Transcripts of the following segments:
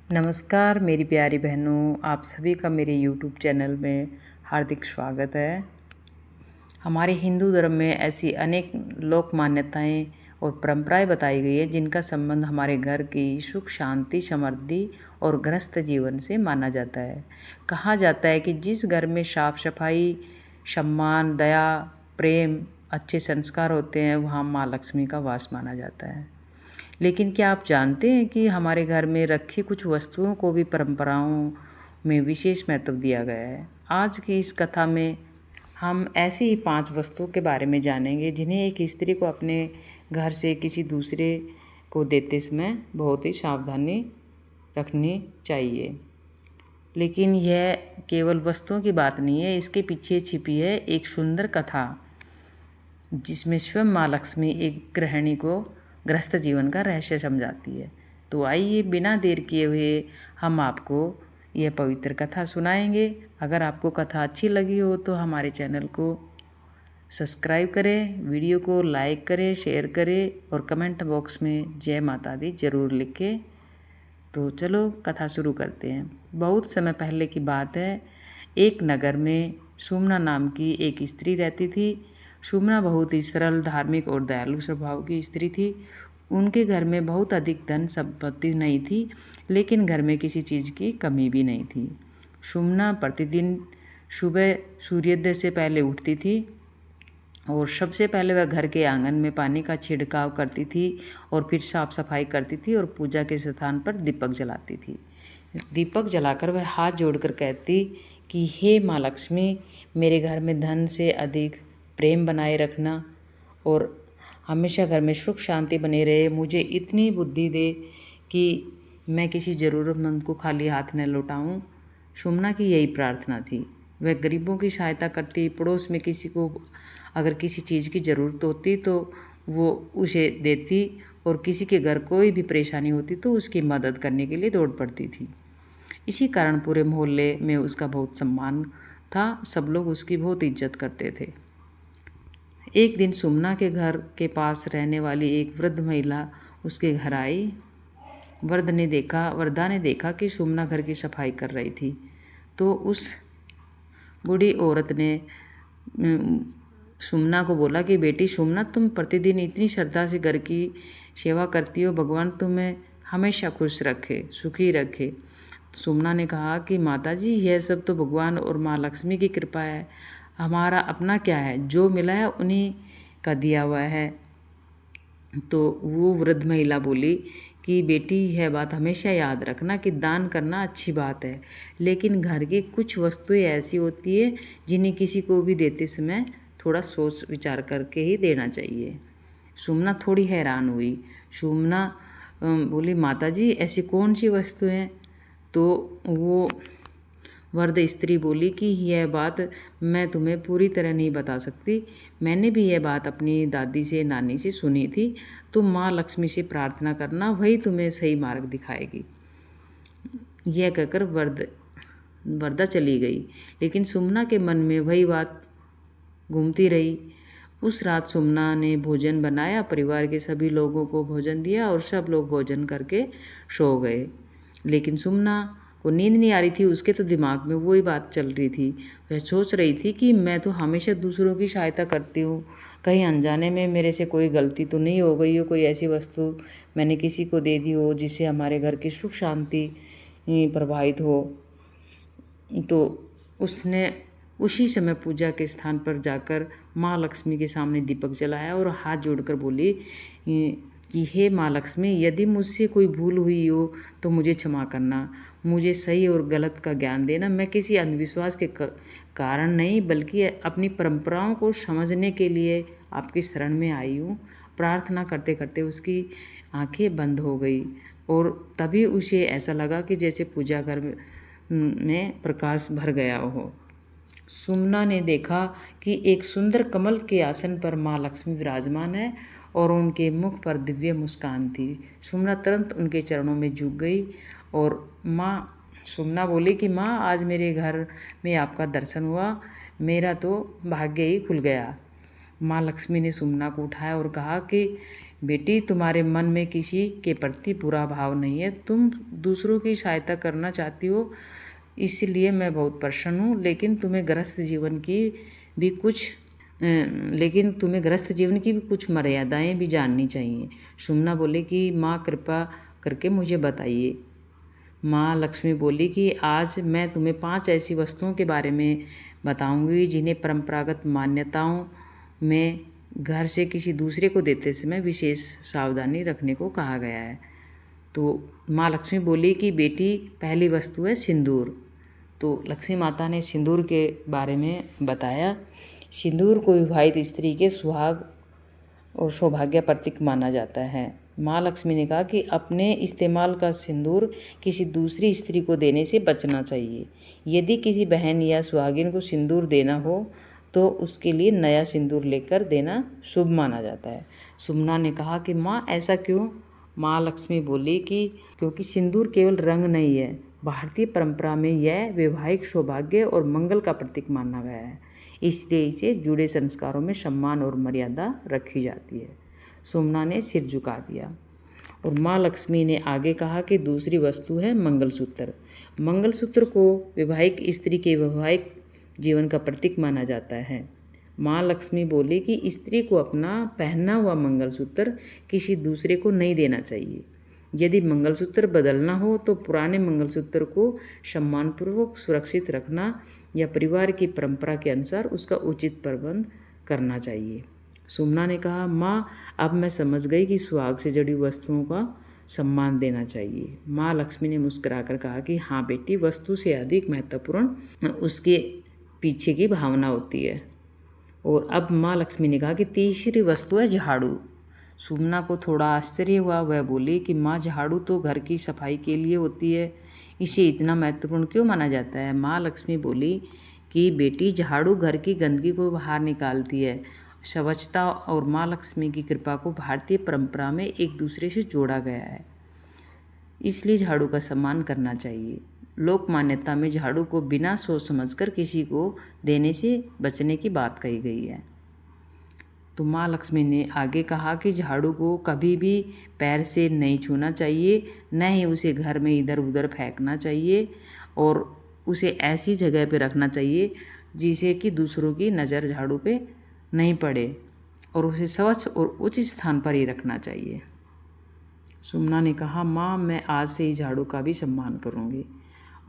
नमस्कार मेरी प्यारी बहनों, आप सभी का मेरे यूट्यूब चैनल में हार्दिक स्वागत है। हमारे हिंदू धर्म में ऐसी अनेक लोक मान्यताएं और परंपराएं बताई गई है जिनका संबंध हमारे घर की सुख शांति समृद्धि और गृहस्थ जीवन से माना जाता है। कहा जाता है कि जिस घर में साफ सफाई, सम्मान, दया, प्रेम, अच्छे संस्कार होते हैं वहाँ माँ लक्ष्मी का वास माना जाता है। लेकिन क्या आप जानते हैं कि हमारे घर में रखी कुछ वस्तुओं को भी परंपराओं में विशेष महत्व दिया गया है। आज की इस कथा में हम ऐसी ही 5 वस्तुओं के बारे में जानेंगे जिन्हें एक स्त्री को अपने घर से किसी दूसरे को देते समय बहुत ही सावधानी रखनी चाहिए। लेकिन यह केवल वस्तुओं की बात नहीं है, इसके पीछे छिपी है एक सुंदर कथा जिसमें स्वयं माँ लक्ष्मी एक गृहिणी को गृहस्थ जीवन का रहस्य समझाती है। तो आइए बिना देर किए हुए हम आपको यह पवित्र कथा सुनाएंगे। अगर आपको कथा अच्छी लगी हो तो हमारे चैनल को सब्सक्राइब करें, वीडियो को लाइक करें, शेयर करें और कमेंट बॉक्स में जय माता दी ज़रूर लिखें। तो चलो कथा शुरू करते हैं। बहुत समय पहले की बात है। एक नगर में सुमना नाम की एक स्त्री रहती थी। सुमना बहुत ही सरल, धार्मिक और दयालु स्वभाव की स्त्री थी। उनके घर में बहुत अधिक धन संपत्ति नहीं थी, लेकिन घर में किसी चीज़ की कमी भी नहीं थी। सुमना प्रतिदिन सुबह सूर्योदय से पहले उठती थी और सबसे पहले वह घर के आंगन में पानी का छिड़काव करती थी और फिर साफ सफाई करती थी और पूजा के स्थान पर दीपक जलाती थी। दीपक जलाकर वह हाथ जोड़कर कहती कि हे माँ लक्ष्मी, मेरे घर में धन से अधिक प्रेम बनाए रखना और हमेशा घर में सुख शांति बने रहे। मुझे इतनी बुद्धि दे कि मैं किसी ज़रूरतमंद को खाली हाथ न लौटाऊं। सुमना की यही प्रार्थना थी। वह गरीबों की सहायता करती, पड़ोस में किसी को अगर किसी चीज़ की ज़रूरत होती तो वो उसे देती और किसी के घर कोई भी परेशानी होती तो उसकी मदद करने के लिए दौड़ पड़ती थी। इसी कारण पूरे मोहल्ले में उसका बहुत सम्मान था। सब लोग उसकी बहुत इज्जत करते थे। एक दिन सुमना के घर के पास रहने वाली एक वृद्ध महिला उसके घर आई। वरदा ने देखा कि सुमना घर की सफाई कर रही थी, तो उस बूढ़ी औरत ने सुमना को बोला कि बेटी सुमना, तुम प्रतिदिन इतनी श्रद्धा से घर की सेवा करती हो, भगवान तुम्हें हमेशा खुश रखे, सुखी रखे। सुमना ने कहा कि माताजी, यह सब तो भगवान और माँ लक्ष्मी की कृपा है, हमारा अपना क्या है, जो मिला है उन्हीं का दिया हुआ है। तो वो वृद्ध महिला बोली कि बेटी, यह बात हमेशा याद रखना कि दान करना अच्छी बात है, लेकिन घर की कुछ वस्तुएं ऐसी होती है जिन्हें किसी को भी देते समय थोड़ा सोच विचार करके ही देना चाहिए। सुमना थोड़ी हैरान हुई। सुमना बोली, माताजी ऐसी कौन सी वस्तुएं हैं? तो वो वृद्ध स्त्री बोली कि यह बात मैं तुम्हें पूरी तरह नहीं बता सकती। मैंने भी यह बात अपनी दादी से, नानी से सुनी थी। तुम माँ लक्ष्मी से प्रार्थना करना, वही तुम्हें सही मार्ग दिखाएगी। यह कहकर वरदा चली गई, लेकिन सुमना के मन में वही बात घूमती रही। उस रात सुमना ने भोजन बनाया, परिवार के सभी लोगों को भोजन दिया और सब लोग भोजन करके सो गए। लेकिन सुमना को नींद नहीं आ रही थी। उसके तो दिमाग में वही बात चल रही थी। वह सोच रही थी कि मैं तो हमेशा दूसरों की सहायता करती हूँ, कहीं अनजाने में मेरे से कोई गलती तो नहीं हो गई हो, कोई ऐसी वस्तु मैंने किसी को दे दी हो जिससे हमारे घर की सुख शांति प्रभावित हो। तो उसने उसी समय पूजा के स्थान पर जाकर माँ लक्ष्मी के सामने दीपक जलाया और हाथ जोड़कर बोली कि हे माँ लक्ष्मी, यदि मुझसे कोई भूल हुई हो तो मुझे क्षमा करना, मुझे सही और गलत का ज्ञान देना। मैं किसी अंधविश्वास के कारण नहीं, बल्कि अपनी परंपराओं को समझने के लिए आपकी शरण में आई हूँ। प्रार्थना करते करते उसकी आंखें बंद हो गई और तभी उसे ऐसा लगा कि जैसे पूजा घर में प्रकाश भर गया हो। सुमना ने देखा कि एक सुंदर कमल के आसन पर माँ लक्ष्मी विराजमान है और उनके मुख पर दिव्य मुस्कान थी। सुमना तुरंत उनके चरणों में झुक गई और सुमना बोली कि माँ, आज मेरे घर में आपका दर्शन हुआ, मेरा तो भाग्य ही खुल गया। माँ लक्ष्मी ने सुमना को उठाया और कहा कि बेटी, तुम्हारे मन में किसी के प्रति बुरा भाव नहीं है, तुम दूसरों की सहायता करना चाहती हो, इसलिए मैं बहुत प्रसन्न हूँ। लेकिन तुम्हें ग्रस्त जीवन की भी कुछ मर्यादाएं भी जाननी चाहिए। सुमना बोले कि माँ कृपा करके मुझे बताइए। माँ लक्ष्मी बोली कि आज मैं तुम्हें 5 ऐसी वस्तुओं के बारे में बताऊंगी जिन्हें परंपरागत मान्यताओं में घर से किसी दूसरे को देते समय विशेष सावधानी रखने को कहा गया है। तो माँ लक्ष्मी बोली कि बेटी, पहली वस्तु है सिंदूर। तो लक्ष्मी माता ने सिंदूर के बारे में बताया। सिंदूर को विवाहित स्त्री के सुहाग और सौभाग्य प्रतीक माना जाता है। माँ लक्ष्मी ने कहा कि अपने इस्तेमाल का सिंदूर किसी दूसरी स्त्री को देने से बचना चाहिए। यदि किसी बहन या सुहागिन को सिंदूर देना हो तो उसके लिए नया सिंदूर लेकर देना शुभ माना जाता है। सुमना ने कहा कि माँ ऐसा क्यों? माँ लक्ष्मी बोली कि क्योंकि सिंदूर केवल रंग नहीं है, भारतीय परंपरा में यह वैवाहिक सौभाग्य और मंगल का प्रतीक माना गया है, इसलिए इसे जुड़े संस्कारों में सम्मान और मर्यादा रखी जाती है। सुमना ने सिर झुका दिया और माँ लक्ष्मी ने आगे कहा कि दूसरी वस्तु है मंगलसूत्र। मंगलसूत्र को वैवाहिक स्त्री के वैवाहिक जीवन का प्रतीक माना जाता है। माँ लक्ष्मी बोली कि स्त्री को अपना पहना हुआ मंगलसूत्र किसी दूसरे को नहीं देना चाहिए। यदि मंगलसूत्र बदलना हो तो पुराने मंगलसूत्र को सम्मानपूर्वक सुरक्षित रखना या परिवार की परंपरा के अनुसार उसका उचित प्रबंध करना चाहिए। सुमना ने कहा, माँ अब मैं समझ गई कि सुहाग से जुड़ी वस्तुओं का सम्मान देना चाहिए। माँ लक्ष्मी ने मुस्कुराकर कहा कि हाँ बेटी, वस्तु से अधिक महत्वपूर्ण उसके पीछे की भावना होती है। और अब माँ लक्ष्मी ने कहा कि तीसरी वस्तु है झाड़ू। सुमना को थोड़ा आश्चर्य हुआ। वह बोली कि माँ, झाड़ू तो घर की सफाई के लिए होती है, इसे इतना महत्वपूर्ण क्यों माना जाता है? माँ लक्ष्मी बोली कि बेटी, झाड़ू घर की गंदगी को बाहर निकालती है। स्वच्छता और माँ लक्ष्मी की कृपा को भारतीय परंपरा में एक दूसरे से जोड़ा गया है, इसलिए झाड़ू का सम्मान करना चाहिए। लोक मान्यता में झाड़ू को बिना सोच समझकर किसी को देने से बचने की बात कही गई है। तो माँ लक्ष्मी ने आगे कहा कि झाड़ू को कभी भी पैर से नहीं छूना चाहिए, न ही उसे घर में इधर उधर फेंकना चाहिए और उसे ऐसी जगह पे रखना चाहिए जिसे कि दूसरों की नज़र झाड़ू पे नहीं पड़े, और उसे स्वच्छ और उचित स्थान पर ही रखना चाहिए। सुमना ने कहा, माँ मैं आज से ही झाड़ू का भी सम्मान करूँगी।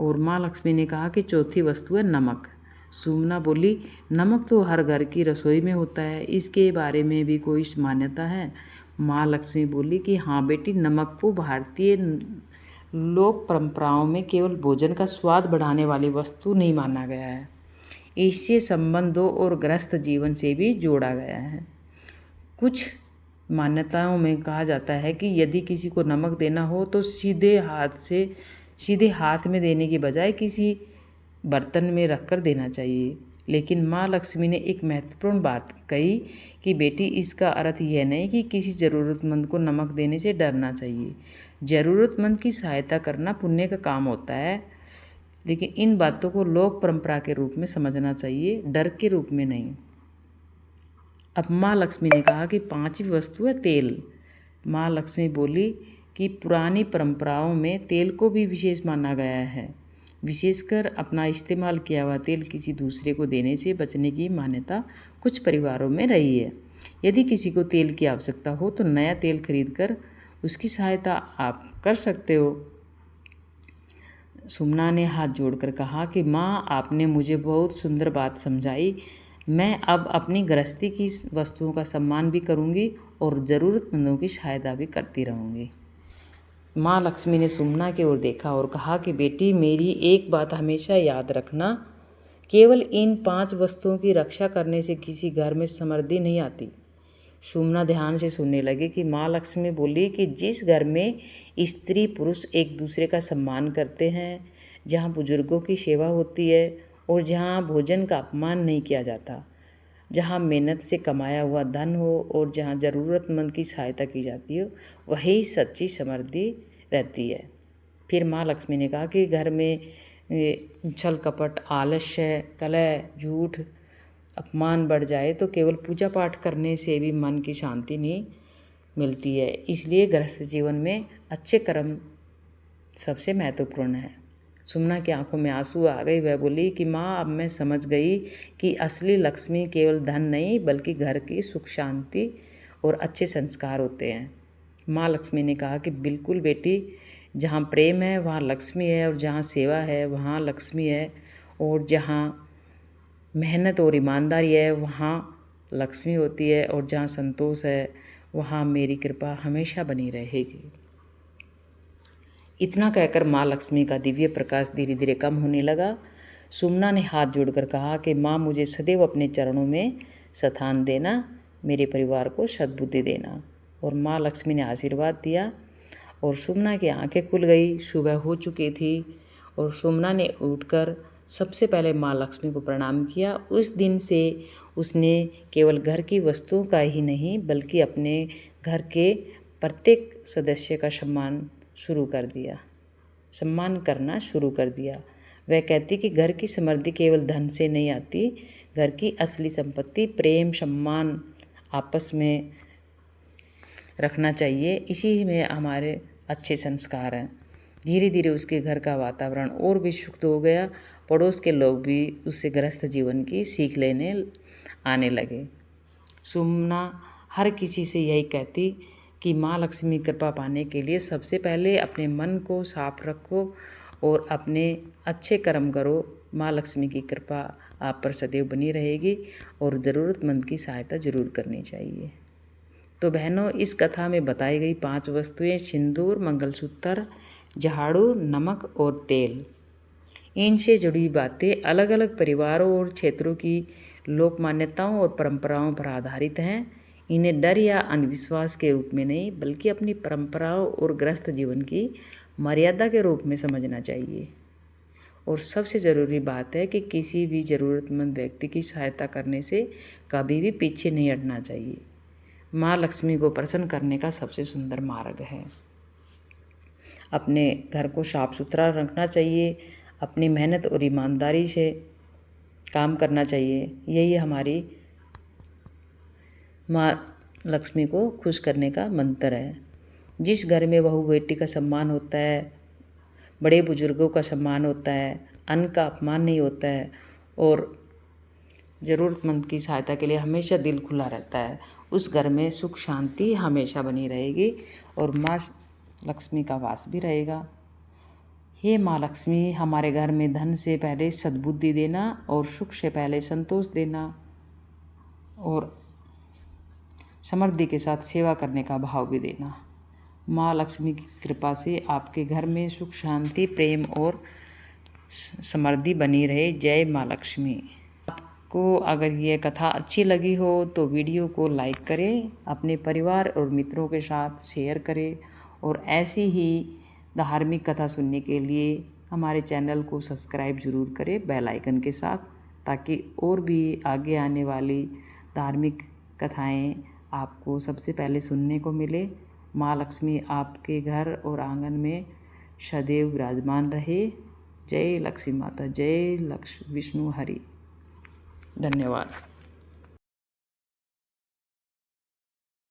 और माँ लक्ष्मी ने कहा कि चौथी वस्तु है नमक। सुमना बोली, नमक तो हर घर की रसोई में होता है, इसके बारे में भी कोई मान्यता है? माँ लक्ष्मी बोली कि हाँ बेटी, नमक को भारतीय लोक परंपराओं में केवल भोजन का स्वाद बढ़ाने वाली वस्तु नहीं माना गया है, इससे संबंधों और ग्रस्त जीवन से भी जोड़ा गया है। कुछ मान्यताओं में कहा जाता है कि यदि किसी को नमक देना हो तो सीधे हाथ में देने की बजाय किसी बर्तन में रखकर देना चाहिए। लेकिन माँ लक्ष्मी ने एक महत्वपूर्ण बात कही कि बेटी, इसका अर्थ यह नहीं कि किसी ज़रूरतमंद को नमक देने से डरना चाहिए। ज़रूरतमंद की सहायता करना पुण्य का काम होता है, लेकिन इन बातों को लोक परंपरा के रूप में समझना चाहिए, डर के रूप में नहीं। अब माँ लक्ष्मी ने कहा कि पांचवी वस्तु है तेल। माँ लक्ष्मी बोली कि पुरानी परंपराओं में तेल को भी विशेष माना गया है, विशेषकर अपना इस्तेमाल किया हुआ तेल किसी दूसरे को देने से बचने की मान्यता कुछ परिवारों में रही है। यदि किसी को तेल की आवश्यकता हो तो नया तेल खरीदकर उसकी सहायता आप कर सकते हो। सुमना ने हाथ जोड़कर कहा कि माँ, आपने मुझे बहुत सुंदर बात समझाई। मैं अब अपनी गृहस्थी की वस्तुओं का सम्मान भी करूँगी और ज़रूरतमंदों की सहायता भी करती रहूँगी। माँ लक्ष्मी ने सुमना की ओर देखा और कहा कि बेटी, मेरी एक बात हमेशा याद रखना, केवल इन 5 वस्तुओं की रक्षा करने से किसी घर में समृद्धि नहीं आती। सुमना ध्यान से सुनने लगे कि माँ लक्ष्मी बोली कि जिस घर में स्त्री पुरुष एक दूसरे का सम्मान करते हैं, जहाँ बुजुर्गों की सेवा होती है और जहाँ भोजन का अपमान नहीं किया जाता, जहाँ मेहनत से कमाया हुआ धन हो और जहाँ ज़रूरतमंद की सहायता की जाती हो, वही सच्ची समृद्धि रहती है। फिर माँ लक्ष्मी ने कहा कि घर में छल कपट, आलस्य, कलह, झूठ, अपमान बढ़ जाए तो केवल पूजा पाठ करने से भी मन की शांति नहीं मिलती है। इसलिए गृहस्थ जीवन में अच्छे कर्म सबसे महत्वपूर्ण है। सुमना की आंखों में आंसू आ गई। वह बोली कि माँ, अब मैं समझ गई कि असली लक्ष्मी केवल धन नहीं बल्कि घर की सुख शांति और अच्छे संस्कार होते हैं। माँ लक्ष्मी ने कहा कि बिल्कुल बेटी, जहाँ प्रेम है वहाँ लक्ष्मी है, और जहाँ सेवा है वहाँ लक्ष्मी है, और जहाँ मेहनत और ईमानदारी है वहाँ लक्ष्मी होती है, और जहाँ संतोष है वहाँ मेरी कृपा हमेशा बनी रहेगी। इतना कहकर माँ लक्ष्मी का दिव्य प्रकाश धीरे धीरे कम होने लगा। सुमना ने हाथ जोड़कर कहा कि माँ, मुझे सदैव अपने चरणों में स्थान देना, मेरे परिवार को सद्बुद्धि देना। और माँ लक्ष्मी ने आशीर्वाद दिया और सुमना की आंखें खुल गई। सुबह हो चुकी थी और सुमना ने उठकर सबसे पहले माँ लक्ष्मी को प्रणाम किया। उस दिन से उसने केवल घर की वस्तुओं का ही नहीं बल्कि अपने घर के प्रत्येक सदस्य का सम्मान करना शुरू कर दिया। वह कहती कि घर की समृद्धि केवल धन से नहीं आती, घर की असली संपत्ति प्रेम सम्मान आपस में रखना चाहिए, इसी में हमारे अच्छे संस्कार हैं। धीरे धीरे उसके घर का वातावरण और भी शुद्ध हो गया। पड़ोस के लोग भी उससे गृहस्थ जीवन की सीख लेने आने लगे। सुमना हर किसी से यही कहती कि माँ लक्ष्मी कृपा पाने के लिए सबसे पहले अपने मन को साफ रखो और अपने अच्छे कर्म करो। माँ लक्ष्मी की कृपा आप पर सदैव बनी रहेगी और ज़रूरतमंद की सहायता जरूर करनी चाहिए। तो बहनों, इस कथा में बताई गई 5 वस्तुएं सिंदूर, मंगलसूत्र, झाड़ू, नमक और तेल, इनसे जुड़ी बातें अलग अलग परिवारों और क्षेत्रों की लोक मान्यताओं और परंपराओं पर आधारित हैं। इन्हें डर या अंधविश्वास के रूप में नहीं बल्कि अपनी परंपराओं और गृहस्थ जीवन की मर्यादा के रूप में समझना चाहिए। और सबसे ज़रूरी बात है कि किसी भी ज़रूरतमंद व्यक्ति की सहायता करने से कभी भी पीछे नहीं हटना चाहिए। माँ लक्ष्मी को प्रसन्न करने का सबसे सुंदर मार्ग है। अपने घर को साफ सुथरा रखना चाहिए, अपनी मेहनत और ईमानदारी से काम करना चाहिए। यही हमारी माँ लक्ष्मी को खुश करने का मंत्र है। जिस घर में बहू बेटी का सम्मान होता है, बड़े बुजुर्गों का सम्मान होता है, अन्न का अपमान नहीं होता है और ज़रूरतमंद की सहायता के लिए हमेशा दिल खुला रहता है, उस घर में सुख शांति हमेशा बनी रहेगी और माँ लक्ष्मी का वास भी रहेगा। हे माँ लक्ष्मी, हमारे घर में धन से पहले सद्बुद्धि देना और सुख से पहले संतोष देना और समृद्धि के साथ सेवा करने का भाव भी देना। माँ लक्ष्मी की कृपा से आपके घर में सुख शांति प्रेम और समृद्धि बनी रहे। जय माँ लक्ष्मी। आपको अगर ये कथा अच्छी लगी हो तो वीडियो को लाइक करें, अपने परिवार और मित्रों के साथ शेयर करें और ऐसी ही धार्मिक कथा सुनने के लिए हमारे चैनल को सब्सक्राइब ज़रूर करें बेल आइकन के साथ, ताकि और भी आगे आने वाली धार्मिक कथाएं आपको सबसे पहले सुनने को मिले। माँ लक्ष्मी आपके घर और आंगन में सदैव विराजमान रहे। जय लक्ष्मी माता, जय विष्णु हरि। धन्यवाद।